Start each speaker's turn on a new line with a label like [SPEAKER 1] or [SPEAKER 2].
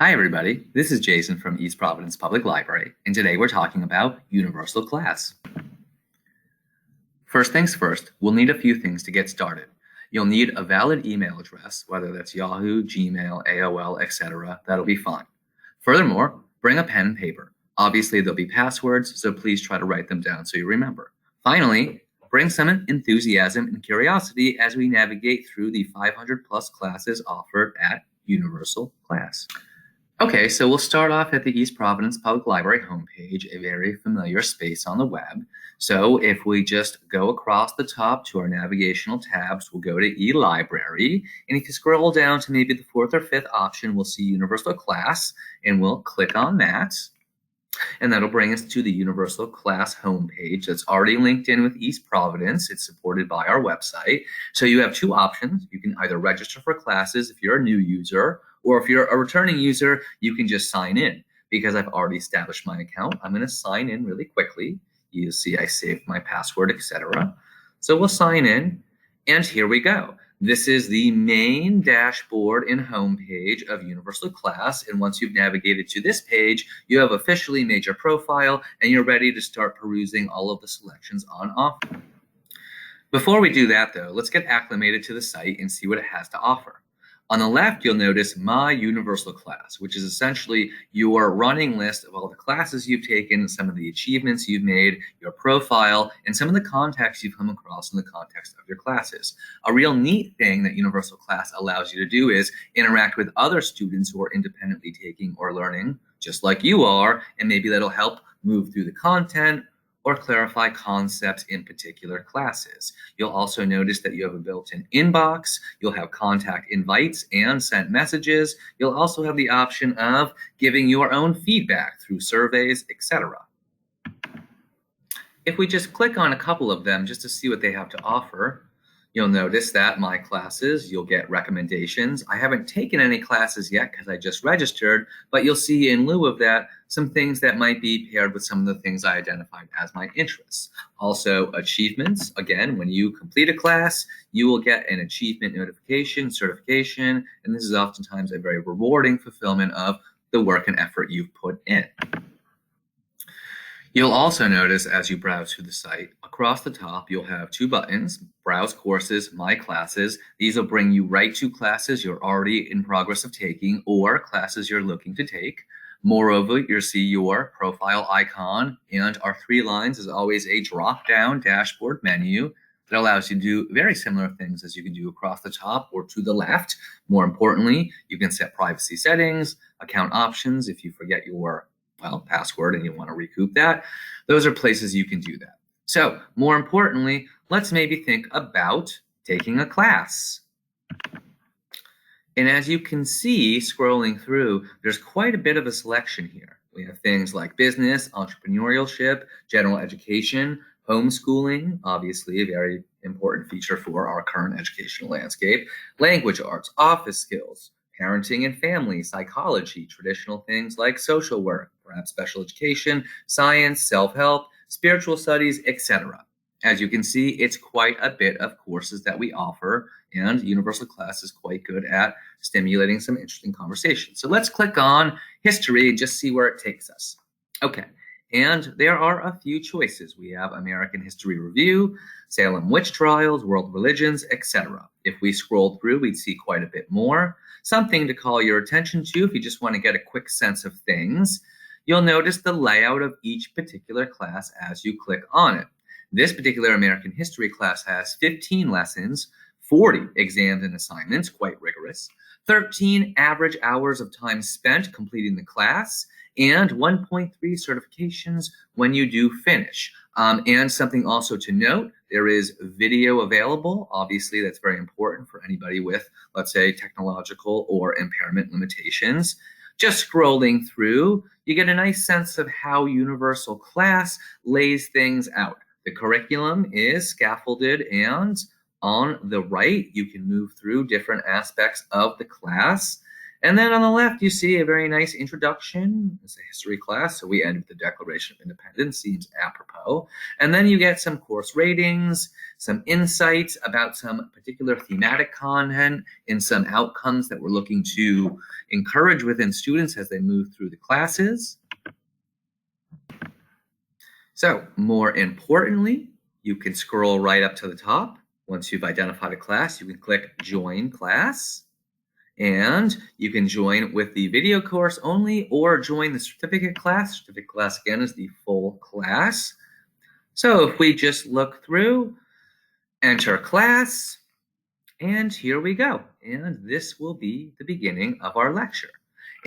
[SPEAKER 1] Hi everybody, this is Jason from East Providence Public Library, and today we're talking about Universal Class. First things first, we'll need a few things to get started. You'll need a valid email address, whether that's Yahoo, Gmail, AOL, etc. That'll be fine. Furthermore, bring a pen and paper. Obviously, there'll be passwords, so please try to write them down so you remember. Finally, bring some enthusiasm and curiosity as we navigate through the 500 plus classes offered at Universal Class. Okay, so we'll start off at the East Providence Public Library homepage, a very familiar space on the web. So if we just go across the top to our navigational tabs, we'll go to eLibrary, and if you scroll down to maybe the fourth or fifth option, we'll see Universal Class, and we'll click on that. And that'll bring us to the Universal Class homepage that's already linked in with East Providence. It's supported by our website. So you have two options. You can either register for classes if you're a new user, or if you're a returning user, you can just sign in. Because I've already established my account, I'm going to sign in really quickly. You'll see I saved my password, etc. So we'll sign in, and here we go. This is the main dashboard and homepage of Universal Class, and once you've navigated to this page, you have officially made your profile, and you're ready to start perusing all of the selections on offer. Before we do that, though, let's get acclimated to the site and see what it has to offer. On the left, you'll notice My Universal Class, which is essentially your running list of all the classes you've taken, some of the achievements you've made, your profile, and some of the contacts you've come across in the context of your classes. A real neat thing that Universal Class allows you to do is interact with other students who are independently taking or learning, just like you are, and maybe that'll help move through the content or clarify concepts in particular classes. You'll also notice that you have a built-in inbox, you'll have contact invites and sent messages, you'll also have the option of giving your own feedback through surveys, etc. If we just click on a couple of them just to see what they have to offer, you'll notice that my classes, you'll get recommendations. I haven't taken any classes yet because I just registered, but you'll see in lieu of that, some things that might be paired with some of the things I identified as my interests. Also, achievements. Again, when you complete a class, you will get an achievement notification, certification, and this is oftentimes a very rewarding fulfillment of the work and effort you've put in. You'll also notice as you browse through the site, across the top, you'll have two buttons, Browse Courses, My Classes. These will bring you right to classes you're already in progress of taking or classes you're looking to take. Moreover, you'll see your profile icon, and our three lines is always a drop-down dashboard menu that allows you to do very similar things as you can do across the top or to the left. More importantly, you can set privacy settings, account options if you forget your password and you want to recoup that. Those are places you can do that. So more importantly, let's maybe think about taking a class. And as you can see, scrolling through, there's quite a bit of a selection here. We have things like business, entrepreneurship, general education, homeschooling, obviously a very important feature for our current educational landscape, language arts, office skills, parenting and family, psychology, traditional things like social work, perhaps special education, science, self-help, spiritual studies, etc. As you can see, it's quite a bit of courses that we offer, and Universal Class is quite good at stimulating some interesting conversations. So let's click on history and just see where it takes us. Okay, and there are a few choices. We have American History Review, Salem Witch Trials, World Religions, etc. If we scroll through, we'd see quite a bit more. Something to call your attention to if you just want to get a quick sense of things. You'll notice the layout of each particular class as you click on it. This particular American history class has 15 lessons, 40 exams and assignments, quite rigorous, 13 average hours of time spent completing the class, and 1.3 certifications when you do finish. And something also to note, there is video available. Obviously, that's very important for anybody with, let's say, technological or impairment limitations. Just scrolling through, you get a nice sense of how Universal Class lays things out. The curriculum is scaffolded, and on the right, you can move through different aspects of the class. And then on the left, you see a very nice introduction. It's a history class, so we end with the Declaration of Independence, seems apropos. And then you get some course ratings, some insights about some particular thematic content, and some outcomes that we're looking to encourage within students as they move through the classes. So, more importantly, you can scroll right up to the top. Once you've identified a class, you can click Join Class. And you can join with the video course only or join the certificate class. Certificate class, again, is the full class. So if we just look through, enter class, and here we go. And this will be the beginning of our lecture.